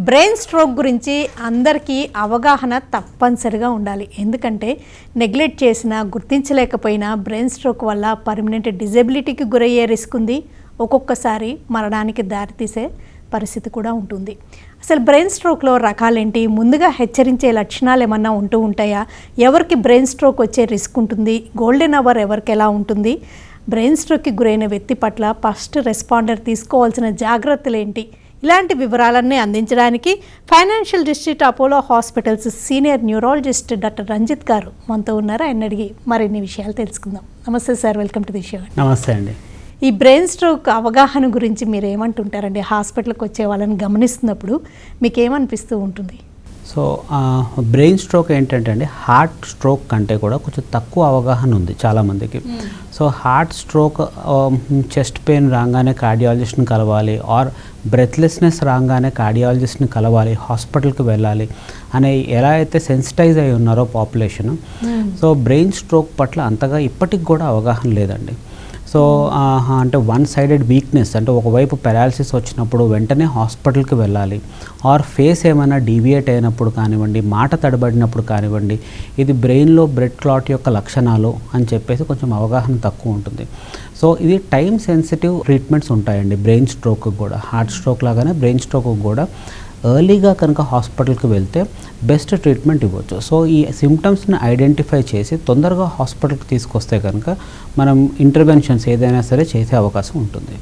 Brain stroke గురించి అందరికీ అవగాహన తప్పనిసరిగా ఉండాలి. ఎందుకంటే నెగ్లెక్ట్ చేసినా గుర్తించలేకపోయినా బ్రెయిన్ స్ట్రోక్ వల్ల పర్మనెంట్ డిజబిలిటీకి గురయ్యే రిస్క్ ఉంది. ఒక్కొక్కసారి మరణానికి దారితీసే పరిస్థితి కూడా ఉంటుంది. అసలు బ్రెయిన్ స్ట్రోక్లో రకాలేంటి, ముందుగా హెచ్చరించే లక్షణాలు ఏమన్నా ఉంటూ ఉంటాయా, ఎవరికి బ్రెయిన్ స్ట్రోక్ వచ్చే రిస్క్ ఉంటుంది, గోల్డెన్ అవర్ ఎవరికి ఎలా ఉంటుంది, బ్రెయిన్ స్ట్రోక్కి గురైన వ్యక్తి పట్ల ఫస్ట్ రెస్పాండర్ తీసుకోవాల్సిన జాగ్రత్తలు ఏంటి, ఇలాంటి వివరాలన్నీ అందించడానికి financial district Apollo hospitals senior neurologist doctor Ranjith garu మనతో ఉన్నారు. ఆయన అడిగి మరిన్ని విషయాలు తెలుసుకుందాం. నమస్తే sir, welcome to the show. నమస్తే అండి. ఈ బ్రెయిన్ స్ట్రోక్ అవగాహన గురించి మీరు ఏమంటుంటారండి? హాస్పిటల్కి వచ్చే వాళ్ళని గమనిస్తున్నప్పుడు మీకు ఏమనిపిస్తూ ఉంటుంది? సో బ్రెయిన్ స్ట్రోక్ ఏంటంటే అండి, హార్ట్ స్ట్రోక్ కంటే కూడా కొంచెం తక్కువ అవగాహన ఉంది చాలామందికి. So heart stroke chest pain రాగానే కార్డియాలజిస్ట్ని కలవాలి, ఆర్ బ్రెత్లెస్నెస్ రాగానే కార్డియాలజిస్ట్ని కలవాలి, హాస్పిటల్కి వెళ్ళాలి అనే ఎలా అయితే సెన్సిటైజ్ అయి ఉన్నారో పాపులేషన్, సో బ్రెయిన్ స్ట్రోక్ పట్ల అంతగా ఇప్పటికి కూడా అవగాహన లేదండి. సో అంటే వన్ సైడెడ్ వీక్నెస్, అంటే ఒకవైపు పెరాలసిస్ వచ్చినప్పుడు వెంటనే హాస్పిటల్కి వెళ్ళాలి, ఆర్ ఫేస్ ఏమైనా డీవియేట్ అయినప్పుడు కానివ్వండి, మాట తడబడినప్పుడు కానివ్వండి, ఇది బ్రెయిన్లో బ్లడ్ క్లాట్ యొక్క లక్షణాలు అని చెప్పేసి కొంచెం అవగాహన తక్కువ ఉంటుంది. సో ఇది టైం సెన్సిటివ్ ట్రీట్మెంట్స్ ఉంటాయండి బ్రెయిన్ స్ట్రోక్ కూడా. హార్ట్ స్ట్రోక్ లాగానే బ్రెయిన్ స్ట్రోక్ కూడా ఎర్లీగా కనుక హాస్పిటల్కి వెళ్తే బెస్ట్ ట్రీట్మెంట్ ఇవ్వచ్చు. సో ఈ సిమ్టమ్స్ని ఐడెంటిఫై చేసి తొందరగా హాస్పిటల్కి తీసుకొస్తే కనుక మనం ఇంటర్వెన్షన్స్ ఏదైనా సరే చేసే అవకాశం ఉంటుంది.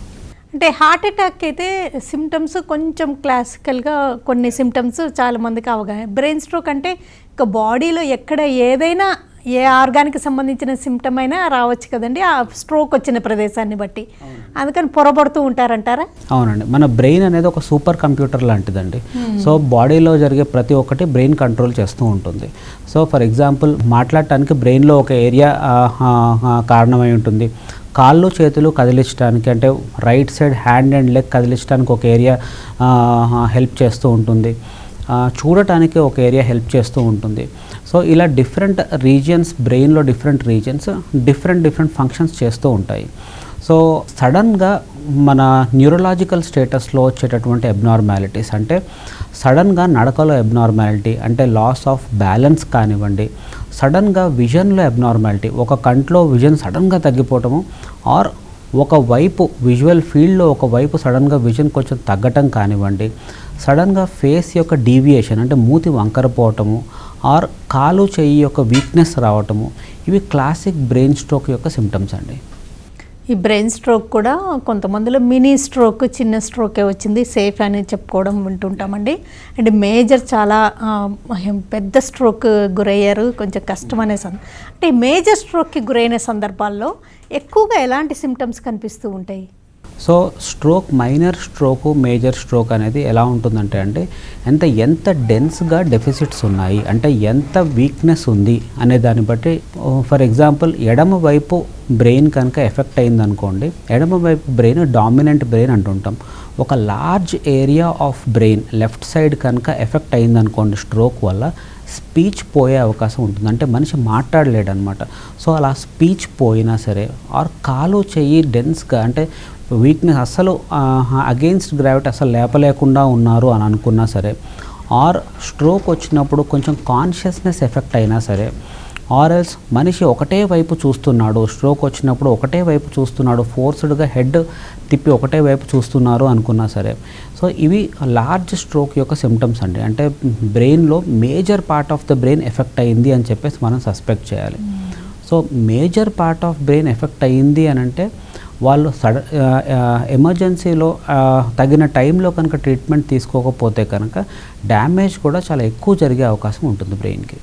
అంటే హార్ట్ అటాక్ అయితే సిమ్టమ్స్ కొంచెం క్లాసికల్గా కొన్ని సిమ్టమ్స్ చాలామందికి అవగాహన. బ్రెయిన్ స్ట్రోక్ అంటే ఇక బాడీలో ఎక్కడ ఏదైనా ఏ ఆర్గానికి సంబంధించిన సిమ్టమ్ అయినా రావచ్చు కదండి, ఆ స్ట్రోక్ వచ్చిన ప్రదేశాన్ని బట్టి. అందుకని పొరబడుతూ ఉంటారంటారా? అవునండి, మన బ్రెయిన్ అనేది ఒక సూపర్ కంప్యూటర్ లాంటిదండి. సో బాడీలో జరిగే ప్రతి ఒక్కటి బ్రెయిన్ కంట్రోల్ చేస్తూ ఉంటుంది. సో ఫర్ ఎగ్జాంపుల్ మాట్లాడటానికి బ్రెయిన్లో ఒక ఏరియా కారణమై ఉంటుంది, కాళ్ళు చేతులు కదిలించడానికి అంటే right side hand and leg కదిలించడానికి ఒక ఏరియా హెల్ప్ చేస్తూ ఉంటుంది, చూడటానికి ఒక ఏరియా హెల్ప్ చేస్తూ ఉంటుంది. సో ఇలా డిఫరెంట్ రీజియన్స్, బ్రెయిన్లో డిఫరెంట్ రీజియన్స్ డిఫరెంట్ ఫంక్షన్స్ చేస్తూ ఉంటాయి. సో సడన్గా మన న్యూరలాజికల్ స్టేటస్లో వచ్చేటటువంటి అబ్నార్మాలిటీస్, అంటే సడన్గా నడకలో అబ్నార్మాలిటీ, అంటే లాస్ ఆఫ్ బ్యాలెన్స్ కానివ్వండి, సడన్గా విజన్లో అబ్నార్మాలిటీ, ఒక కంట్లో విజన్ సడన్గా తగ్గిపోవటము, ఆర్ ఒకవైపు విజువల్ ఫీల్డ్లో ఒకవైపు సడన్గా విజన్ కొంచెం తగ్గటం కానివ్వండి, సడన్గా ఫేస్ యొక్క డీవియేషన్ అంటే మూతి వంకరపోవటము, ఆర్ కాలు చెయ్యి యొక్క వీక్నెస్ రావటము, ఇవి క్లాసిక్ బ్రెయిన్ స్ట్రోక్ యొక్క సిమ్టమ్స్ అండి. ఈ బ్రెయిన్ స్ట్రోక్ కూడా కొంతమందిలో మినీ స్ట్రోక్, చిన్న స్ట్రోకే వచ్చింది సేఫ్ అని చెప్పుకోవడం వింటుంటామండి. అండ్ మేజర్ చాలా పెద్ద స్ట్రోక్ గురయ్యారు, కొంచెం కష్టం అనే అంటే మేజర్ స్ట్రోక్కి గురైన సందర్భాల్లో ఎక్కువగా ఎలాంటి సిమ్టమ్స్ కనిపిస్తూ ఉంటాయి? So stroke, minor stroke, major stroke అనేది ఎలా ఉంటుందంటే అండి, ఎంత డెన్స్గా డెఫిసిట్స్ ఉన్నాయి, అంటే ఎంత వీక్నెస్ ఉంది అనే దాన్ని బట్టి. ఫర్ ఎగ్జాంపుల్ ఎడమ వైపు బ్రెయిన్ కనుక ఎఫెక్ట్ అయిందనుకోండి, ఎడమ వైపు బ్రెయిన్ డామినెంట్ బ్రెయిన్ అంటుంటాం. ఒక large area of brain left side కనుక ఎఫెక్ట్ అయిందనుకోండి స్ట్రోక్ వల్ల, స్పీచ్ పోయే అవకాశం ఉంటుంది, అంటే మనిషి మాట్లాడలేడు అనమాట. సో అలా స్పీచ్ పోయినా సరే, ఆర్ కాలు చెయ్యి డెన్స్గా అంటే వీక్నెస్, అస్సలు అగెయిన్స్ట్ గ్రావిటీ అసలు లేపలేకుండా ఉన్నారు అని అనుకున్నా సరే, ఆర్ స్ట్రోక్ వచ్చినప్పుడు కొంచెం కాన్షియస్నెస్ ఎఫెక్ట్ అయినా సరే, ఆర్ ఎల్స్ మనిషి ఒకటే వైపు చూస్తున్నాడు, స్ట్రోక్ వచ్చినప్పుడు ఒకటే వైపు చూస్తున్నాడు, ఫోర్స్డ్గా హెడ్ తిప్పి ఒకటే వైపు చూస్తున్నారు అనుకున్నా సరే. సో ఇవి లార్జ్ స్ట్రోక్ యొక్క సిమ్టమ్స్ అండి. అంటే బ్రెయిన్లో major part of the brain effect అయ్యింది అని చెప్పేసి మనం సస్పెక్ట్ చేయాలి. So major part of brain effect అయ్యింది అని అంటే వాళ్ళు ఎమర్జెన్సీలో తగిన టైంలో కనుక ట్రీట్మెంట్ తీసుకోకపోతే కనుక డ్యామేజ్ కూడా చాలా ఎక్కువ జరిగే అవకాశం ఉంటుంది బ్రెయిన్కి.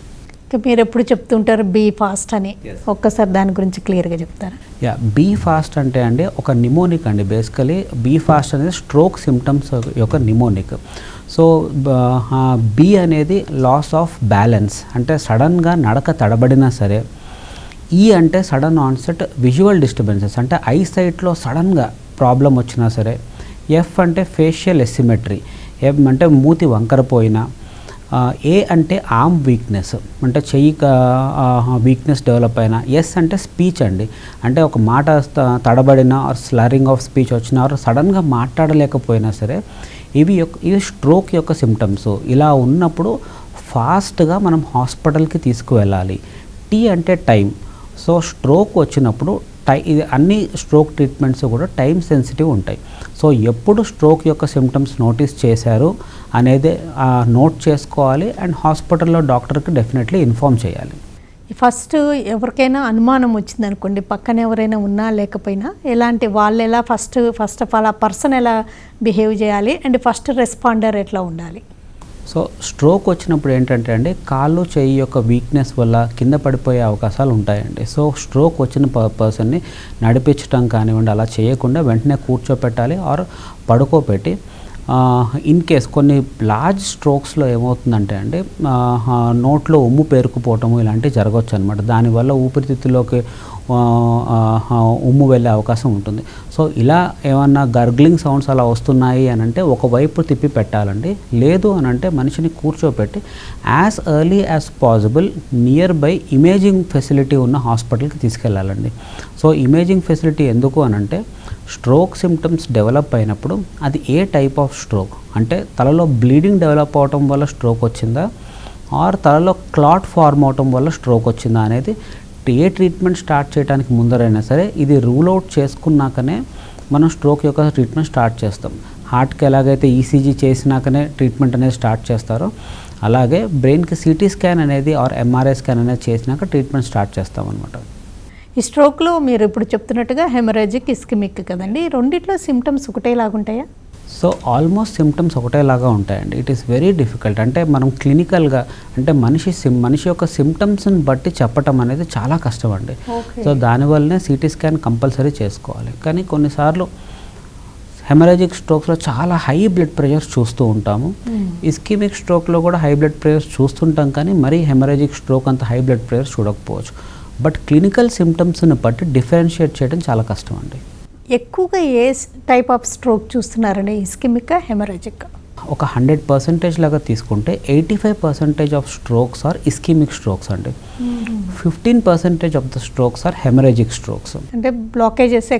మీరు ఎప్పుడు చెప్తుంటారు బీ ఫాస్ట్ అని, ఒక్కసారి దాని గురించి క్లియర్గా చెప్తారా? బీ ఫాస్ట్ అంటే అండి ఒక నిమోనిక్ అండి. బేసికలీ బీ ఫాస్ట్ అనేది స్ట్రోక్ సిమ్టమ్స్ యొక్క నిమోనిక్. సో బీ అనేది లాస్ ఆఫ్ బ్యాలెన్స్, అంటే సడన్గా నడక తడబడినా సరే. ఈ అంటే సడన్ ఆన్సెట్ విజువల్ డిస్టర్బెన్సెస్, అంటే ఐ సైట్లో సడన్గా ప్రాబ్లం వచ్చినా సరే. ఎఫ్ అంటే ఫేషియల్ ఎసిమెట్రీ, ఎం అంటే మూతి వంకరపోయినా, ఏ అంటే ఆర్మ్ వీక్నెస్, అంటే చెయ్యి వీక్నెస్ డెవలప్ అయినా. ఎస్ అంటే స్పీచ్ అండి, అంటే ఒక మాట తడబడిన ఆర్ స్లరింగ్ ఆఫ్ స్పీచ్ వచ్చినా ఆర్ సడన్గా మాట్లాడలేకపోయినా సరే ఇవి స్ట్రోక్ యొక్క సిమ్టమ్స్. ఇలా ఉన్నప్పుడు ఫాస్ట్గా మనం హాస్పిటల్కి తీసుకువెళ్ళాలి. టీ అంటే టైం. సో స్ట్రోక్ వచ్చినప్పుడు ఇది అన్ని స్ట్రోక్ ట్రీట్మెంట్స్ కూడా టైం సెన్సిటివ్ ఉంటాయి. సో ఎప్పుడు స్ట్రోక్ యొక్క సిమ్టమ్స్ నోటీస్ చేశారు అనేది నోట్ చేసుకోవాలి అండ్ హాస్పిటల్లో డాక్టర్కి డెఫినెట్లీ ఇన్ఫామ్ చేయాలి. ఫస్ట్ ఎవరికైనా అనుమానం వచ్చిందనుకోండి, పక్కన ఎవరైనా ఉన్నా లేకపోయినా ఎలాంటి వాళ్ళు ఎలా ఫస్ట్ ఆఫ్ ఆల్ ఆ పర్సన్ ఎలా బిహేవ్ చేయాలి అండ్ ఫస్ట్ రెస్పాండర్ ఎట్లా ఉండాలి? సో స్ట్రోక్ వచ్చినప్పుడు ఏంటంటే అండి, కాళ్ళు చెయ్యి యొక్క వీక్నెస్ వల్ల కింద పడిపోయే అవకాశాలు ఉంటాయండి. సో స్ట్రోక్ వచ్చిన పర్సన్ని నడిపించడం కానివ్వండి అలా చేయకుండా వెంటనే కూర్చోపెట్టాలి ఆర్ పడుకోబెట్టి, ఇన్ కేస్ కొన్ని లార్జ్ స్ట్రోక్స్లో ఏమవుతుందంటే అండి నోట్లో ఉమ్ము పేరుకుపోవటము ఇలాంటివి జరగవచ్చు అనమాట. దానివల్ల ఊపిరితిత్తులోకి ఉమ్ము వెళ్ళే అవకాశం ఉంటుంది. సో ఇలా ఏమన్నా గర్గ్లింగ్ సౌండ్స్ అలా వస్తున్నాయి అని అంటే ఒకవైపు తిప్పి పెట్టాలండి. లేదు అని అంటే మనిషిని కూర్చోపెట్టి as early as possible near by imaging facility ఉన్న హాస్పిటల్కి తీసుకెళ్ళాలండి. సో ఇమేజింగ్ ఫెసిలిటీ ఎందుకు అని అంటే స్ట్రోక్ సిమ్టమ్స్ డెవలప్ అయినప్పుడు అది ఏ టైప్ ఆఫ్ స్ట్రోక్, అంటే తలలో బ్లీడింగ్ డెవలప్ అవటం వల్ల స్ట్రోక్ వచ్చిందా ఆర్ తలలో క్లాట్ ఫార్మ్ అవటం వల్ల స్ట్రోక్ వచ్చిందా అనేది ఏ ట్రీట్మెంట్ స్టార్ట్ చేయడానికి ముందరైనా సరే ఇది రూల్ అవుట్ చేసుకున్నాకనే మనం స్ట్రోక్ యొక్క ట్రీట్మెంట్ స్టార్ట్ చేస్తాం. హార్ట్కి ఎలాగైతే ఈసీజీ చేసినాకనే ట్రీట్మెంట్ అనేది స్టార్ట్ చేస్తారో అలాగే బ్రెయిన్కి సిటీ స్కాన్ అనేది ఆర్ ఎంఆర్ఐ స్కాన్ అనేది చేసినాక ట్రీట్మెంట్ స్టార్ట్ చేస్తాం అనమాట. ఈ స్ట్రోక్లో మీరు ఇప్పుడు చెప్తున్నట్టుగా హెమరేజిక్, ఇస్కెమిక్ కదండి, రెండిట్లో సిమ్టమ్స్ ఒకటేలాగుంటాయా? సో ఆల్మోస్ట్ సిమ్టమ్స్ ఒకటేలాగా ఉంటాయండి. It is very difficult. అంటే మనం క్లినికల్గా అంటే మనిషి యొక్క సిమ్టమ్స్ని బట్టి చెప్పటం అనేది చాలా కష్టం అండి. సో దానివల్లనే సిటీ స్కాన్ కంపల్సరీ చేసుకోవాలి. కానీ కొన్నిసార్లు హెమరేజిక్ స్ట్రోక్స్లో చాలా హై బ్లడ్ ప్రెషర్స్ చూస్తూ ఉంటాము. ఇస్కెమిక్ స్ట్రోక్లో కూడా హై బ్లడ్ ప్రెషర్స్ చూస్తుంటాం, కానీ మరీ హెమరేజిక్ స్ట్రోక్ అంత హై బ్లడ్ ప్రెషర్స్ చూడకపోవచ్చు. బట్ క్లినికల్ సిమ్టమ్స్ని బట్టి డిఫరెన్షియేట్ చేయడం చాలా కష్టం అండి. ఎక్కువగా ఏ టైప్ ఆఫ్ స్ట్రోక్ చూస్తున్నారండి, ఇస్కెమిక్ హెమరేజిక్? ఒక 100% లాగా తీసుకుంటే 85% of strokes are ischaemic strokes అండి. 15% of the strokes are haemorrhagic strokes. అంటే బ్లాకేజెస్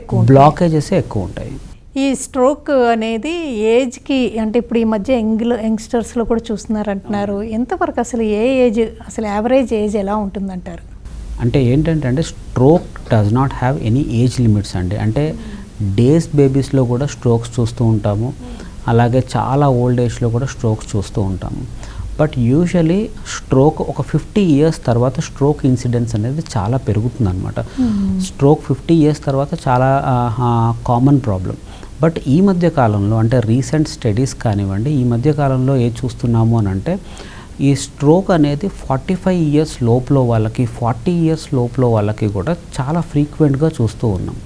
ఎక్కువ ఉంటాయి. ఈ స్ట్రోక్ అనేది ఏజ్కి, అంటే ఇప్పుడు ఈ మధ్య యంగ్స్టర్స్లో కూడా చూస్తున్నారు అంటున్నారు. ఎంతవరకు అసలు ఏ ఏజ్, అసలు యావరేజ్ ఏజ్ ఎలా ఉంటుందంటారు? అంటే ఏంటంటే అంటే stroke does not have any age limits అండి. అంటే డేస్ బేబీస్లో కూడా స్ట్రోక్స్ చూస్తూ ఉంటాము, అలాగే చాలా ఓల్డ్ ఏజ్లో కూడా స్ట్రోక్స్ చూస్తూ ఉంటాము. బట్ యూజువలీ స్ట్రోక్ ఒక 50 years తర్వాత స్ట్రోక్ ఇన్సిడెన్స్ అనేది చాలా పెరుగుతుంది అనమాట. స్ట్రోక్ 50 years తర్వాత చాలా కామన్ ప్రాబ్లం. బట్ ఈ మధ్య కాలంలో అంటే రీసెంట్ స్టడీస్ కానివ్వండి, ఈ మధ్య కాలంలో ఏది చూస్తున్నాము అని అంటే ఈ స్ట్రోక్ అనేది 45 years లోపల వాళ్ళకి, 40 years లోపల వాళ్ళకి కూడా చాలా ఫ్రీక్వెంట్గా చూస్తూ ఉన్నాం.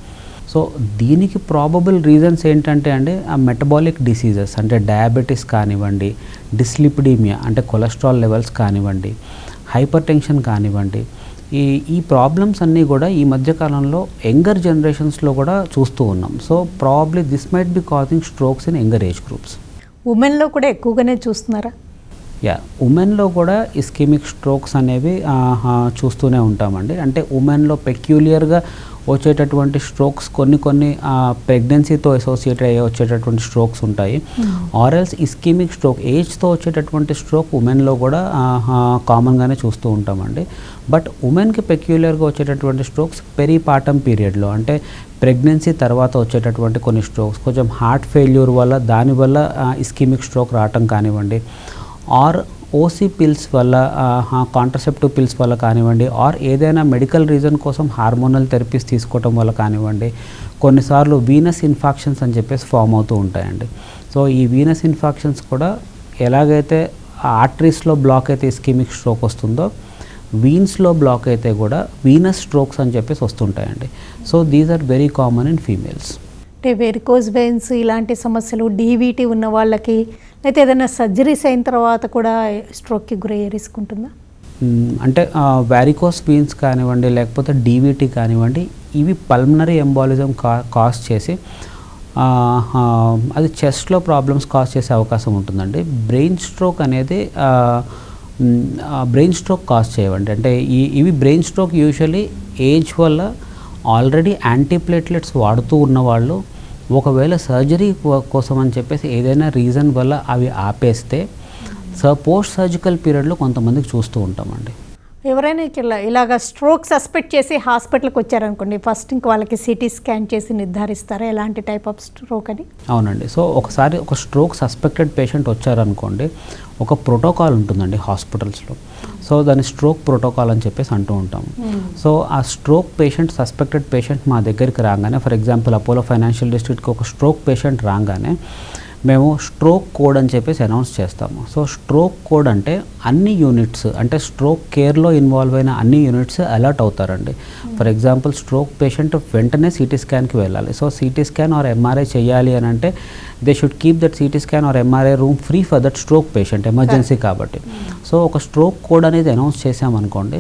సో దీనికి ప్రాబబుల్ రీజన్స్ ఏంటంటే అండి ఆ మెటబాలిక్ డిసీజెస్ అంటే డయాబెటీస్ కానివ్వండి, డిస్లిపిడీమియా అంటే కొలెస్ట్రాల్ లెవెల్స్ కానివ్వండి, హైపర్ టెన్షన్ కానివ్వండి, ఈ ప్రాబ్లమ్స్ అన్నీ కూడా ఈ మధ్యకాలంలో యంగర్ జనరేషన్స్లో కూడా చూస్తూ ఉన్నాం. So probably this might be causing strokes in younger age groups. ఉమెన్లో కూడా ఎక్కువగానే చూస్తున్నారా? ఉమెన్లో కూడా ఇస్కెమిక్ స్ట్రోక్స్ అనేవి చూస్తూనే ఉంటామండి. అంటే ఉమెన్లో పెక్యులియర్గా వచ్చేటటువంటి స్ట్రోక్స్ కొన్ని ప్రెగ్నెన్సీతో అసోసియేట్ అయ్యి వచ్చేటటువంటి స్ట్రోక్స్ ఉంటాయి. ఆర్ఎల్స్ ఇస్కెమిక్ స్ట్రోక్ ఏజ్తో వచ్చేటటువంటి స్ట్రోక్ ఉమెన్లో కూడా కామన్గానే చూస్తూ ఉంటామండి. బట్ ఉమెన్కి పెక్యులియర్గా వచ్చేటటువంటి స్ట్రోక్స్ పెరిపాటం పీరియడ్లో, అంటే ప్రెగ్నెన్సీ తర్వాత వచ్చేటటువంటి కొన్ని స్ట్రోక్స్, కొంచెం హార్ట్ ఫెయిల్యూర్ వల్ల దానివల్ల ఇస్కెమిక్ స్ట్రోక్ రావటం కానివ్వండి, ఆర్ ఓసీ పిల్స్ వల్ల, కాంట్రసెప్టివ్ పిల్స్ వల్ల కానివ్వండి, ఆర్ ఏదైనా మెడికల్ రీజన్ కోసం హార్మోనల్ థెరపీస్ తీసుకోవటం వల్ల కానివ్వండి, కొన్నిసార్లు వీనస్ ఇన్ఫెక్షన్స్ అని చెప్పేసి ఫామ్ అవుతూ ఉంటాయండి. సో ఈ వీనస్ ఇన్ఫెక్షన్స్ కూడా ఎలాగైతే ఆర్టరీస్లో బ్లాక్ అయితే ఇస్కెమిక్ స్ట్రోక్ వస్తుందో, వీన్స్లో బ్లాక్ అయితే కూడా వీనస్ స్ట్రోక్స్ అని చెప్పేసి వస్తుంటాయండి. So these are very common in females. అంటే వెరికోజ్ వెయిన్స్ ఇలాంటి సమస్యలు, డీవీటీ ఉన్న వాళ్ళకి, అయితే ఏదైనా సర్జరీస్ అయిన తర్వాత కూడా స్ట్రోక్కి గురయ్యే రిస్క్ ఉంటుందా? అంటే వారికోస్ వెయిన్స్ కానివ్వండి, లేకపోతే డీవీటీ కానివ్వండి, ఇవి పల్మనరీ ఎంబాలిజం కాజ్ చేసి అది చెస్ట్లో ప్రాబ్లమ్స్ కాజ్ చేసే అవకాశం ఉంటుందండి. బ్రెయిన్ స్ట్రోక్ అనేది బ్రెయిన్ స్ట్రోక్ కాజ్ చేయవండి. అంటే ఇవి బ్రెయిన్ స్ట్రోక్ యూజువలీ ఏజ్ వల్ల ఆల్రెడీ యాంటీప్లేట్లెట్స్ వాడుతూ ఉన్నవాళ్ళు ఒకవేళ సర్జరీ కోసం అని చెప్పేసి ఏదైనా రీజన్ వల్ల అవి ఆపేస్తే పోస్ట్ సర్జికల్ పీరియడ్లో కొంతమందికి చూస్తూ ఉంటామండి. ఎవరైనా ఇలాగ స్ట్రోక్ సస్పెక్ట్ చేసి హాస్పిటల్కి వచ్చారనుకోండి, ఫస్ట్ ఇంక వాళ్ళకి సిటీ స్కాన్ చేసి నిర్ధారిస్తారా ఎలాంటి టైప్ ఆఫ్ స్ట్రోక్ అని? అవునండి. సో ఒకసారి ఒక స్ట్రోక్ సస్పెక్టెడ్ పేషెంట్ వచ్చారనుకోండి, ఒక ప్రోటోకాల్ ఉంటుందండి హాస్పిటల్స్లో. సో దాన్ని స్ట్రోక్ ప్రోటోకాల్ అని చెప్పేసి అంటూ ఉంటాము. సో ఆ స్ట్రోక్ పేషెంట్, సస్పెక్టెడ్ పేషెంట్ మా దగ్గరికి రాగానే, ఫర్ ఎగ్జాంపుల్ అపోలో ఫైనాన్షియల్ డిస్ట్రిక్ట్కి ఒక స్ట్రోక్ పేషెంట్ రాగానే మేము స్ట్రోక్ కోడ్ అని చెప్పేసి అనౌన్స్ చేస్తాము. సో స్ట్రోక్ కోడ్ అంటే అన్ని యూనిట్స్, అంటే స్ట్రోక్ కేర్లో ఇన్వాల్వ్ అయిన అన్ని యూనిట్స్ అలర్ట్ అవుతారండి. ఫర్ ఎగ్జాంపుల్ స్ట్రోక్ పేషెంట్ వెంటనే సిటీ స్కాన్కి వెళ్ళాలి. So CT scan or MRI చేయాలి అని అంటే they should keep that CT scan or MRI room free for that stroke patient, emergency కాబట్టి. సో ఒక స్ట్రోక్ కోడ్ అనేది అనౌన్స్ చేసామనుకోండి,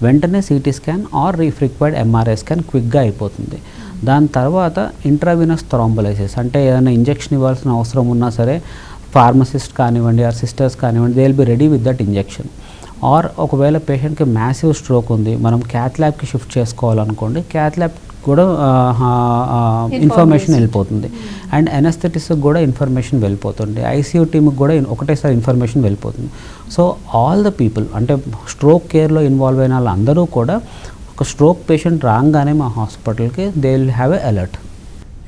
వెంటనే CT scan or required MRI scan క్విక్గా అయిపోతుంది. దాని తర్వాత ఇంట్రావినస్ థ్రాంబోలైసిస్, అంటే ఏదైనా ఇంజెక్షన్ ఇవ్వాల్సిన అవసరం ఉన్నా సరే ఫార్మసిస్ట్ కానివ్వండి ఆర్ సిస్టర్స్ కానివ్వండి, they will be ready with that injection. Or ఒకవేళ పేషెంట్కి మ్యాసివ్ స్ట్రోక్ ఉంది, మనం క్యాత్ ల్యాబ్కి షిఫ్ట్ చేసుకోవాలనుకోండి, క్యాత్ ల్యాబ్ కూడా ఇన్ఫర్మేషన్ వెళ్ళిపోతుంది. అండ్ ఎనస్థెటిస్కి కూడా ఇన్ఫర్మేషన్ వెళ్ళిపోతుంది. ఐసీయూ టీమ్కి కూడా ఒకటేసారి ఇన్ఫర్మేషన్ వెళ్ళిపోతుంది. సో ఆల్ ద పీపుల్, అంటే స్ట్రోక్ కేర్లో ఇన్వాల్వ్ అయిన వాళ్ళందరూ కూడా ఒక స్ట్రోక్ పేషెంట్ రాగానే మా హాస్పిటల్కి they will have a alert.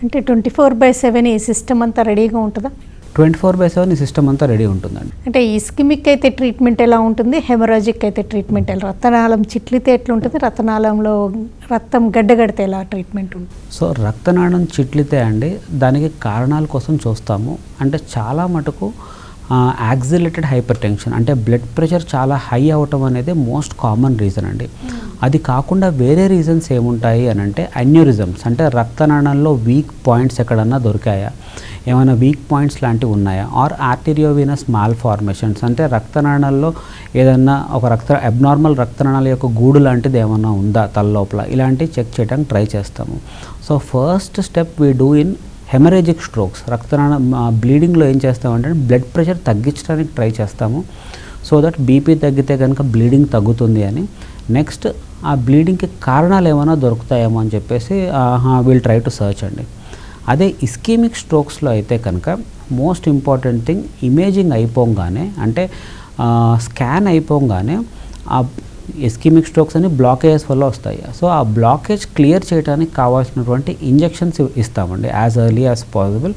అంటే 24/7 ఈ సిస్టమ్ అంతా రెడీగా ఉంటుందా? 24/7 ఈ సిస్టమ్ అంతా రెడీ ఉంటుందండి. అంటే ఇస్కిమిక్ అయితే ట్రీట్మెంట్ ఎలా ఉంటుంది, హెమరాజిక్ అయితే ట్రీట్మెంట్ ఎలా, రక్తనాళం చిట్లితే ఎట్లా ఉంటుంది, రక్తనాళంలో రక్తం గడ్డగడితే ఎలా ట్రీట్మెంట్ ఉంటుంది? సో రక్తనాళం చిట్లితే అండి దానికి కారణాల కోసం చూస్తాము. అంటే చాలా మటుకు యాక్సిలేటెడ్ హైపర్ టెన్షన్, అంటే బ్లడ్ ప్రెషర్ చాలా హై అవటం అనేది మోస్ట్ కామన్ రీజన్ అండి. అది కాకుండా వేరే రీజన్స్ ఏముంటాయి అని అంటే అన్యూరిజమ్స్, అంటే రక్తనాళంలో వీక్ పాయింట్స్ ఎక్కడన్నా దొరికాయా, ఏమైనా వీక్ పాయింట్స్ లాంటివి ఉన్నాయా, ఆర్ ఆర్టీరియోవీనస్ మాల్ ఫార్మేషన్స్, అంటే రక్తనాళాల్లో ఏదన్నా ఒక అబ్నార్మల్ రక్తనాళాల యొక్క గూడు లాంటిది ఏమన్నా ఉందా తల లోపల, ఇలాంటివి చెక్ చేయడానికి ట్రై చేస్తాము. So first step we do in haemorrhagic strokes. రక్తనాళ బ్లీడింగ్లో ఏం చేస్తామంటే బ్లడ్ ప్రెషర్ తగ్గించడానికి ట్రై చేస్తాము, సో దట్ బీపీ తగ్గితే కనుక బ్లీడింగ్ తగ్గుతుంది అని. నెక్స్ట్ ఆ బ్లీడింగ్కి కారణాలు ఏమైనా దొరుకుతాయేమో అని చెప్పేసి విల్ ట్రై టు సర్చ్ అండి. అదే ఇస్కీమిక్ స్ట్రోక్స్లో అయితే కనుక మోస్ట్ ఇంపార్టెంట్ థింగ్, ఇమేజింగ్ అయిపోగానే, అంటే స్కాన్ అయిపోగానే ఆ ఇస్కీమిక్ స్ట్రోక్స్ అని బ్లాకేజెస్ వల్ల వస్తాయి. సో ఆ బ్లాకేజ్ క్లియర్ చేయడానికి కావాల్సినటువంటి ఇంజెక్షన్స్ ఇస్తామండి as early as possible.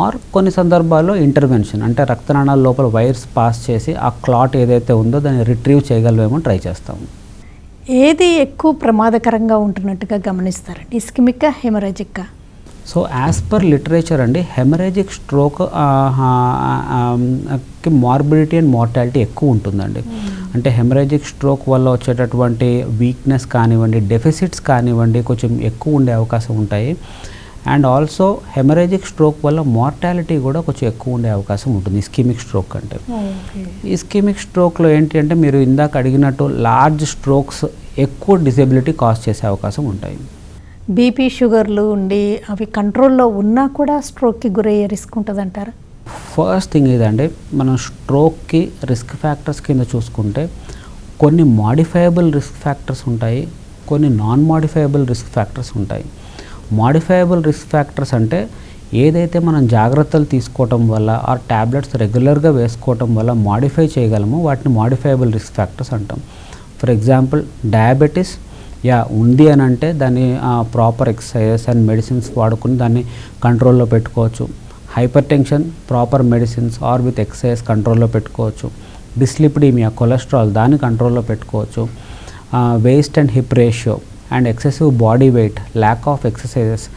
Or కొన్ని సందర్భాల్లో ఇంటర్వెన్షన్, అంటే రక్తనాళాల లోపల వైర్స్ పాస్ చేసి ఆ క్లాట్ ఏదైతే ఉందో దాన్ని రిట్రీవ్ చేయగలమేమో ట్రై చేస్తాము. ఏది ఎక్కువ ప్రమాదకరంగా ఉంటున్నట్టుగా గమనిస్తారండి, ischemic hemorrhagic? So as per literature అండి, hemorrhagic stroke morbidity and mortality ఎక్కువ ఉంటుందండి. అంటే హెమరేజిక్ స్ట్రోక్ వల్ల వచ్చేటటువంటి వీక్నెస్ కానివ్వండి, డెఫిసిట్స్ కానివ్వండి, కొంచెం ఎక్కువ ఉండే అవకాశం ఉంటాయి. అండ్ ఆల్సో హెమరేజిక్ స్ట్రోక్ వల్ల మార్టాలిటీ కూడా కొంచెం ఎక్కువ ఉండే అవకాశం ఉంటుంది ఇస్కీమిక్ స్ట్రోక్ అంటే. ఇస్కీమిక్ స్ట్రోక్లో ఏంటి అంటే మీరు ఇందాక అడిగినట్టు లార్జ్ స్ట్రోక్స్ ఎక్కువ డిసేబిలిటీ కాజ్ చేసే అవకాశం ఉంటాయి. బీపీ షుగర్లు ఉండి అవి కంట్రోల్లో ఉన్నా కూడా స్ట్రోక్కి గురయ్యే రిస్క్ ఉంటుంది అంటారా? ఫస్ట్ థింగ్ ఇదండి, మనం స్ట్రోక్కి రిస్క్ ఫ్యాక్టర్స్ కింద చూసుకుంటే కొన్ని మాడిఫైయబుల్ రిస్క్ ఫ్యాక్టర్స్ ఉంటాయి, కొన్ని నాన్ మాడిఫైయబుల్ రిస్క్ ఫ్యాక్టర్స్ ఉంటాయి. మాడిఫైయబుల్ రిస్క్ ఫ్యాక్టర్స్ అంటే ఏదైతే మనం జాగ్రత్తలు తీసుకోవటం వల్ల ఆ ట్యాబ్లెట్స్ రెగ్యులర్గా వేసుకోవటం వల్ల మాడిఫై చేయగలమో వాటిని మాడిఫైయబుల్ రిస్క్ ఫ్యాక్టర్స్ అంటాం. ఫర్ ఎగ్జాంపుల్ డయాబెటీస్ ఉంది అని అంటే దాన్ని ప్రాపర్ ఎక్సర్సైజెస్ అండ్ మెడిసిన్స్ వాడుకుని దాన్ని కంట్రోల్లో పెట్టుకోవచ్చు. Hyper tension proper medicines or with exercise కంట్రోల్లో పెట్టుకోవచ్చు. డిస్లిపిడీమియా కొలెస్ట్రాల్ దాన్ని కంట్రోల్లో పెట్టుకోవచ్చు. Waist and hip ratio and excessive body weight, lack of exercises,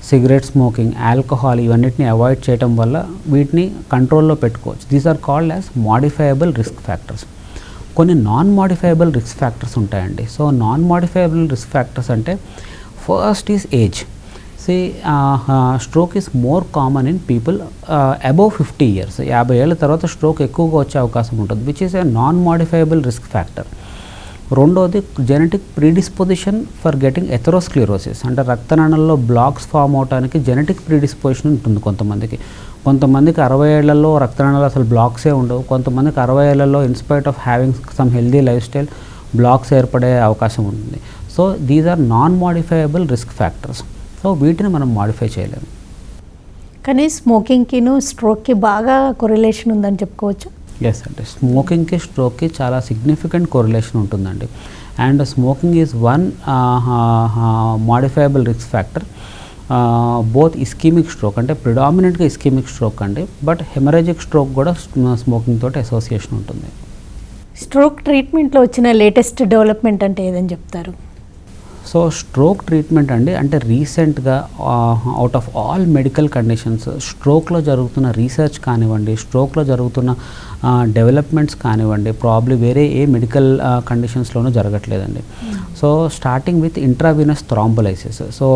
cigarette smoking, alcohol ఇవన్నిటిని అవాయిడ్ చేయడం వల్ల వీటిని కంట్రోల్లో పెట్టుకోవచ్చు. These are called as modifiable risk factors. కొన్ని నాన్ మాడిఫైయబుల్ రిస్క్ ఫ్యాక్టర్స్ ఉంటాయండి. So non modifiable risk factors అంటే first is age. Stroke is more common in people above 50 years. 50 ఏళ్ళ తర్వాత స్ట్రోక్ ఎక్కువగా వచ్చే అవకాశం ఉంటుంది, which is a non modifiable risk factor. రెండోది జెనెటిక్ ప్రీడిస్పోజిషన్ ఫర్ గెటింగ్ ఎథెరోస్క్లిరోసిస్, అంటే రక్తనాళాల్లో బ్లాక్స్ ఫామ్ అవడానికి జెనెటిక్ ప్రీడిస్పోజిషన్ ఉంటుంది కొంతమందికి. కొంతమందికి 60 ఏళ్లలో రక్తనాళాలు అసలు బ్లాక్సే ఉండవు, కొంతమందికి 60 ఏళ్లలో in spite of having some healthy life style blocks ఏర్పడే అవకాశం ఉంటుంది. So these are non modifiable risk factors. So వీటిని మనం మోడిఫై చేయలేము. కానీ స్మోకింగ్కిను స్ట్రోక్కి బాగా కొరిలేషన్ ఉందని చెప్పుకోవచ్చు. ఎస్ అండి, స్మోకింగ్కి స్ట్రోక్కి చాలా సిగ్నిఫికెంట్ కోరిలేషన్ ఉంటుందండి. And smoking is one modifiable risk factor. Both ischemic stroke, అంటే ప్రిడామినెంట్గా ఇస్కీమిక్ స్ట్రోక్ అండి, బట్ హెమరేజిక్ స్ట్రోక్ కూడా స్మోకింగ్ తోటి అసోసియేషన్ ఉంటుంది. స్ట్రోక్ ట్రీట్మెంట్లో వచ్చిన లేటెస్ట్ డెవలప్మెంట్ అంటే ఏదని చెప్తారు? సో స్ట్రోక్ ట్రీట్మెంట్ అండి, అంటే రీసెంట్గా out of all medical conditions స్ట్రోక్లో జరుగుతున్న రీసెర్చ్ కానివ్వండి, స్ట్రోక్లో జరుగుతున్న డెవలప్మెంట్స్ కానివ్వండి, ప్రాబ్లీ వేరే ఏ మెడికల్ కండిషన్స్లోనూ జరగట్లేదండి. So starting with intravenous thrombolysis. So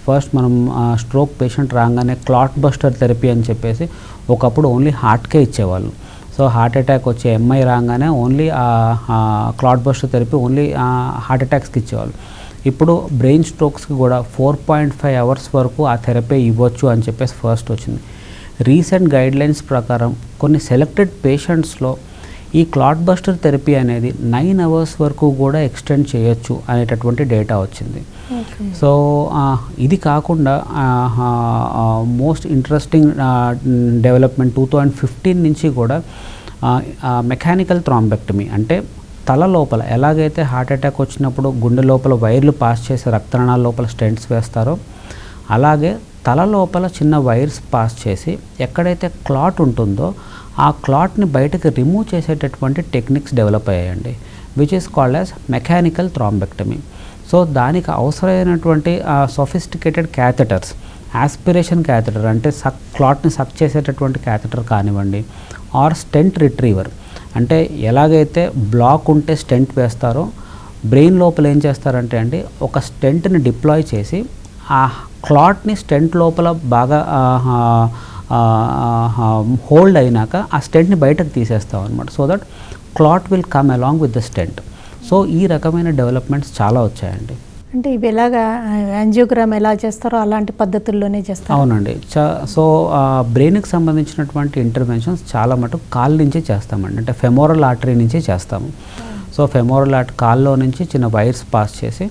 first మనం స్ట్రోక్ పేషెంట్ రాగానే క్లాట్ బస్టర్ థెరపీ అని చెప్పేసి ఒకప్పుడు ఓన్లీ హార్ట్కే ఇచ్చేవాళ్ళు. సో హార్ట్ అటాక్ వచ్చే ఎంఐ రాగానే only clot buster therapy only heart అటాక్స్కి ఇచ్చేవాళ్ళు. ఇప్పుడు బ్రెయిన్ స్ట్రోక్స్కి కూడా 4.5 అవర్స్ వరకు ఆ థెరపీ ఇవ్వచ్చు అని చెప్పేసి ఫస్ట్ వచ్చింది. రీసెంట్ గైడ్లైన్స్ ప్రకారం కొన్ని సెలెక్టెడ్ పేషెంట్స్లో ఈ క్లాట్ బస్టర్ థెరపీ అనేది 9 అవర్స్ వరకు కూడా ఎక్స్టెండ్ చేయొచ్చు అనేటటువంటి డేటా వచ్చింది. సో ఇది కాకుండా మోస్ట్ ఇంట్రెస్టింగ్ డెవలప్మెంట్ 2015 నుంచి కూడా మెకానికల్ థ్రాంబెక్టమీ, అంటే తల లోపల ఎలాగైతే హార్ట్ అటాక్ వచ్చినప్పుడు గుండె లోపల వైర్లు పాస్ చేసి రక్తనాళాల లోపల స్టెంట్స్ వేస్తారో అలాగే తల లోపల చిన్న వైర్స్ పాస్ చేసి ఎక్కడైతే క్లాట్ ఉంటుందో ఆ క్లాట్ని బయటకు రిమూవ్ చేసేటటువంటి టెక్నిక్స్ డెవలప్ అయ్యాయండి, which is called as mechanical thrombectomy. So దానికి అవసరమైనటువంటి సొఫిస్టికేటెడ్ క్యాథెటర్స్, ఆస్పిరేషన్ క్యాథెటర్ అంటే క్లాట్ని సక్ చేసేటటువంటి క్యాథెటర్ కానివ్వండి, ఆర్ స్టెంట్ రిట్రీవర్, అంటే ఎలాగైతే బ్లాక్ ఉంటే స్టెంట్ వేస్తారో బ్రెయిన్ లోపల ఏం చేస్తారంటే అండి ఒక స్టెంట్ని డిప్లాయ్ చేసి ఆ క్లాట్ని స్టెంట్ లోపల బాగా హోల్డ్ అయినాక ఆ స్టెంట్ని బయటకు తీసేస్తాం అనమాట. So that clot will come along with the stent. So ఈ రకమైన డెవలప్మెంట్స్ చాలా వచ్చాయండి. అంటే ఇవి ఎలాగా యాంజియోగ్రామ్ ఎలా చేస్తారో అలాంటి పద్ధతుల్లోనే చేస్తారు? అవునండి. సో బ్రెయిన్కి సంబంధించినటువంటి ఇంటర్వెన్షన్స్ చాలా మటుకు కాళ్ళ నుంచే చేస్తామండి, అంటే ఫెమోరల్ ఆర్టరీ నుంచే చేస్తాము. సో ఫెమోరల్ కాల్లో నుంచి చిన్న వైర్స్ పాస్ చేసి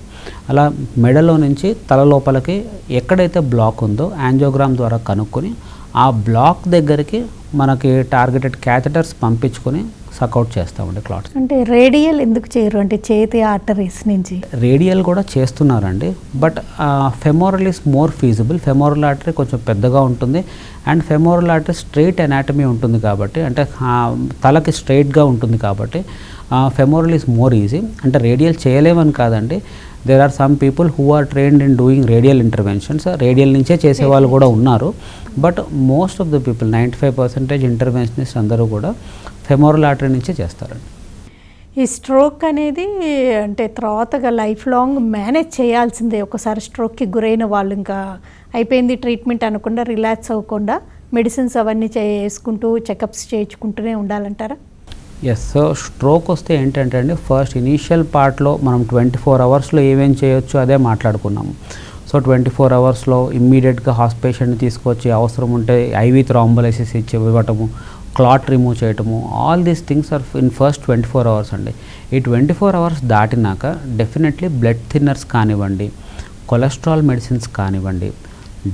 అలా మెడలో నుంచి తల లోపలికి ఎక్కడైతే బ్లాక్ ఉందో యాంజియోగ్రామ్ ద్వారా కనుక్కొని ఆ బ్లాక్ దగ్గరికి మనకి టార్గెటెడ్ క్యాథెటర్స్ పంపించుకొని సక్అవుట్ చేస్తామండి క్లాట్స్. అంటే రేడియల్ ఎందుకు చేయరు, అంటే చేతి ఆర్టరీస్ నుంచి? రేడియల్ కూడా చేస్తున్నారండి, but femoral is more feasible. Femoral artery కొంచెం పెద్దగా ఉంటుంది and femoral artery straight anatomy ఉంటుంది కాబట్టి, అంటే తలకి స్ట్రైట్గా ఉంటుంది కాబట్టి ఫెమోరల్ ఈస్ మోర్ ఈజీ. అంటే రేడియల్ చేయలేమని కాదండి, there are some people who are trained in doing radial interventions. Radial నుంచే చేసేవాళ్ళు కూడా ఉన్నారు, but most of the people 95% interventionist అందరూ కూడా ఫెమోరల్ ఆర్టరీ నుంచే చేస్తారండి. ఈ స్ట్రోక్ అనేది అంటే తర్వాతగా లైఫ్ లాంగ్ మేనేజ్ చేయాల్సిందే. ఒకసారి స్ట్రోక్కి గురైన వాళ్ళు ఇంకా అయిపోయింది ట్రీట్మెంట్ అనకుండా రిలాక్స్ అవ్వకుండా మెడిసిన్స్ అవన్నీ చేసుకుంటూ చెకప్స్ చేయించుకుంటూనే ఉండాలంటారా? ఎస్. సో స్ట్రోక్ వస్తే ఏంటంటే అండి ఫస్ట్ ఇనీషియల్ పార్ట్లో మనం 24 అవర్స్లో ఏమేం చేయొచ్చు అదే మాట్లాడుకున్నాము. సో 24 అవర్స్లో ఇమ్మీడియట్గా పేషెంట్ని తీసుకొచ్చి అవసరం ఉంటే ఐవీ థ్రాంబోలైసిస్ ఇవ్వటము, క్లాట్ రిమూవ్ చేయటము, all these things are in first 24 hours అండి. ఈ 24 అవర్స్ దాటినాక డెఫినెట్లీ బ్లడ్ థిన్నర్స్ కానివ్వండి, కొలెస్ట్రాల్ మెడిసిన్స్ కానివ్వండి,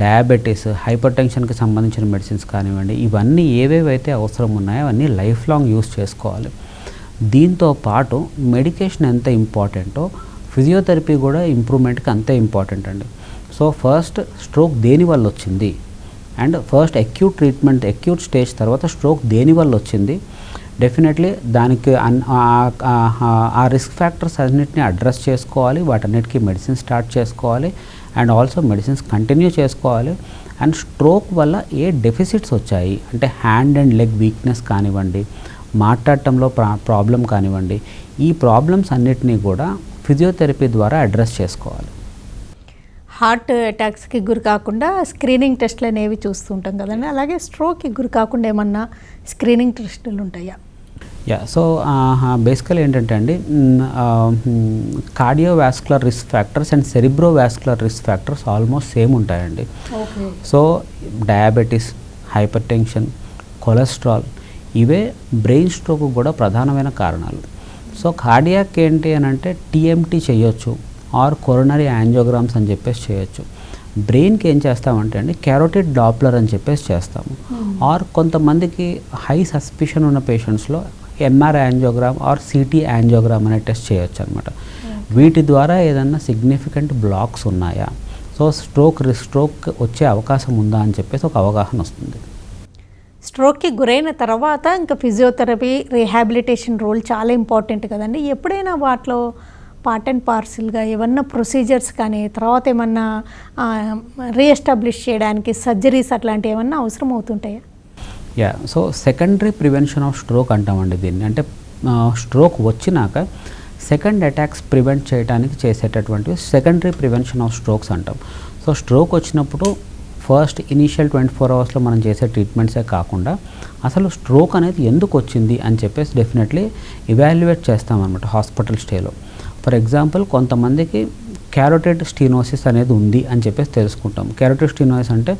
డయాబెటీస్, హైపర్ టెన్షన్కి సంబంధించిన మెడిసిన్స్ కానివ్వండి, ఇవన్నీ ఏవేవైతే అవసరం ఉన్నాయో అవన్నీ లైఫ్ లాంగ్ యూస్ చేసుకోవాలి. దీంతో పాటు మెడికేషన్ ఎంత ఇంపార్టెంటో ఫిజియోథెరపీ కూడా ఇంప్రూవ్మెంట్కి అంతే ఇంపార్టెంట్ అండి. సో ఫస్ట్ స్ట్రోక్ దేని వల్ల వచ్చింది and first acute treatment, acute stage తర్వాత స్ట్రోక్ దేని వల్ల వచ్చింది, డెఫినెట్లీ దానికి ఆ రిస్క్ ఫ్యాక్టర్స్ అన్నిటిని అడ్రస్ చేసుకోవాలి, వాటన్నిటికీ మెడిసిన్ స్టార్ట్ చేసుకోవాలి అండ్ ఆల్సో మెడిసిన్స్ కంటిన్యూ చేసుకోవాలి. అండ్ స్ట్రోక్ వల్ల ఏ డెఫిసిట్స్ వచ్చాయి అంటే హ్యాండ్ అండ్ లెగ్ వీక్నెస్ కానివ్వండి, మాట్లాడటంలో ప్రాబ్లం కానివ్వండి, ఈ ప్రాబ్లమ్స్ అన్నిటినీ కూడా ఫిజియోథెరపీ ద్వారా అడ్రస్ చేసుకోవాలి. హార్ట్ అటాక్స్కి గురి కాకుండా స్క్రీనింగ్ టెస్ట్లు అనేవి చూస్తూ ఉంటాం కదండి, అలాగే స్ట్రోక్కి గురి కాకుండా ఏమన్నా స్క్రీనింగ్ టెస్టులు ఉంటాయా? యా సో బేసికల్ ఏంటంటే అండి cardiovascular risk factors and cerebrovascular risk factors almost same ఉంటాయండి. So diabetes, hyper tension, cholesterol ఇవే బ్రెయిన్ స్ట్రోక్ కూడా ప్రధానమైన కారణాలు. సో కార్డియాక్ ఏంటి అని అంటే టీఎంటీ చేయొచ్చు ఆర్ కొరోనరీ యాంజియోగ్రామ్స్ అని చెప్పేసి చేయొచ్చు. బ్రెయిన్కి ఏం చేస్తామంటే అండి క్యారోటిడ్ డాప్లర్ అని చెప్పేసి చేస్తాము. ఆర్ కొంతమందికి హై సస్పిషన్ ఉన్న పేషెంట్స్లో MR angiogram or CT angiogram అనే టెస్ట్ చేయొచ్చు అనమాట. వీటి ద్వారా ఏదన్నా సిగ్నిఫికెంట్ బ్లాక్స్ ఉన్నాయా, సో స్ట్రోక్ వచ్చే అవకాశం ఉందా అని చెప్పేసి ఒక అవగాహన వస్తుంది. స్ట్రోక్కి గురైన తర్వాత ఇంకా ఫిజియోథెరపీ, రీహాబిలిటేషన్ రోల్ చాలా ఇంపార్టెంట్ కదండి. ఎప్పుడైనా వాటిలో పార్ట్ అండ్ పార్సిల్గా ఏమన్నా ప్రొసీజర్స్ కానీ తర్వాత ఏమన్నా రీఎస్టాబ్లిష్ చేయడానికి సర్జరీస్ అట్లాంటివి ఏమన్నా అవసరం అవుతుంటాయా? Yeah so secondary prevention of stroke అంటామండి దీన్ని. అంటే స్ట్రోక్ వచ్చినాక సెకండ్ అటాక్స్ ప్రివెంట్ చేయడానికి చేసేటటువంటివి సెకండరీ ప్రివెన్షన్ ఆఫ్ స్ట్రోక్స్ అంటాం. సో స్ట్రోక్ వచ్చినప్పుడు ఫస్ట్ ఇనీషియల్ 24 అవర్స్లో మనం చేసే ట్రీట్మెంట్సే కాకుండా అసలు స్ట్రోక్ అనేది ఎందుకు వచ్చింది అని చెప్పేసి డెఫినెట్లీ ఇవాల్యుయేట్ చేస్తామన్నమాట హాస్పిటల్ స్టేలో. ఫర్ ఎగ్జాంపుల్ కొంతమందికి క్యారోటిడ్ స్టీనోసిస్ అనేది ఉంది అని చెప్పేసి తెలుసుకుంటాం. క్యారోటిడ్ స్టీనోసిస్ అంటే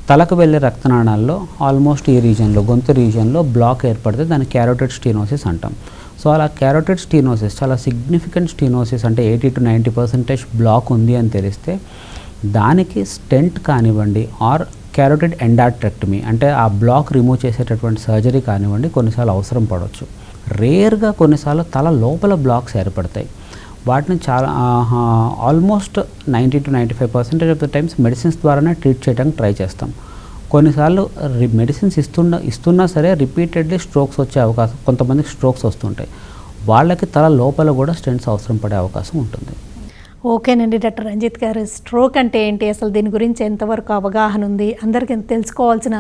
తలకు వెళ్ళే రక్తనాళాల్లో ఆల్మోస్ట్ ఈ రీజన్లో గొంతు రీజన్లో బ్లాక్ ఏర్పడితే దాన్ని క్యారోటిడ్ స్టీనోసిస్ అంటాం. సో అలా క్యారోటిడ్ స్టీనోసిస్ చాలా సిగ్నిఫికెంట్ స్టీనోసిస్ అంటే 80 to 90% బ్లాక్ ఉంది అని తెలిస్తే దానికి స్టెంట్ కానివ్వండి ఆర్ క్యారోటిడ్ ఎండాట్రెక్టమీ అంటే ఆ బ్లాక్ రిమూవ్ చేసేటటువంటి సర్జరీ కానివ్వండి కొన్నిసార్లు అవసరం పడవచ్చు. రేర్గా కొన్నిసార్లు తల లోపల బ్లాక్స్ ఏర్పడతాయి. వాటిని చాలా almost 90 to 95% of the times medicines ద్వారానే ట్రీట్ చేయడానికి ట్రై చేస్తాం. కొన్నిసార్లు మెడిసిన్స్ ఇస్తున్నా సరే రిపీటెడ్లీ స్ట్రోక్స్ వచ్చే అవకాశం, కొంతమందికి స్ట్రోక్స్ వస్తుంటాయి. వాళ్ళకి తల లోపల కూడా స్టెంట్స్ అవసరం పడే అవకాశం ఉంటుంది. ఓకేనండి డాక్టర్ రంజిత్ గారు, స్ట్రోక్ అంటే ఏంటి, అసలు దీని గురించి ఎంతవరకు అవగాహన ఉంది, అందరికీ తెలుసుకోవాల్సిన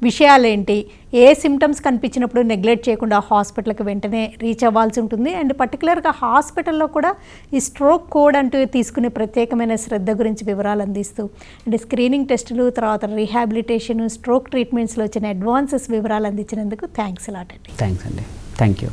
విషయాలు ఏంటి, ఏ సిమ్టమ్స్ కనిపించినప్పుడు నెగ్లెక్ట్ చేయకుండా హాస్పిటల్కి వెంటనే రీచ్ అవ్వాల్సి ఉంటుంది, అండ్ పర్టికులర్గా హాస్పిటల్లో కూడా ఈ స్ట్రోక్ కోడ్ అంటూ తీసుకునే ప్రత్యేకమైన శ్రద్ధ గురించి వివరాలు అందిస్తూ అండ్ స్క్రీనింగ్ టెస్టులు, తర్వాత రీహాబిలిటేషన్, స్ట్రోక్ ట్రీట్మెంట్స్లో వచ్చిన అడ్వాన్సెస్ వివరాలు అందించినందుకు థ్యాంక్స్ అలాట్ అండి. థ్యాంక్స్ అండి. Thank you.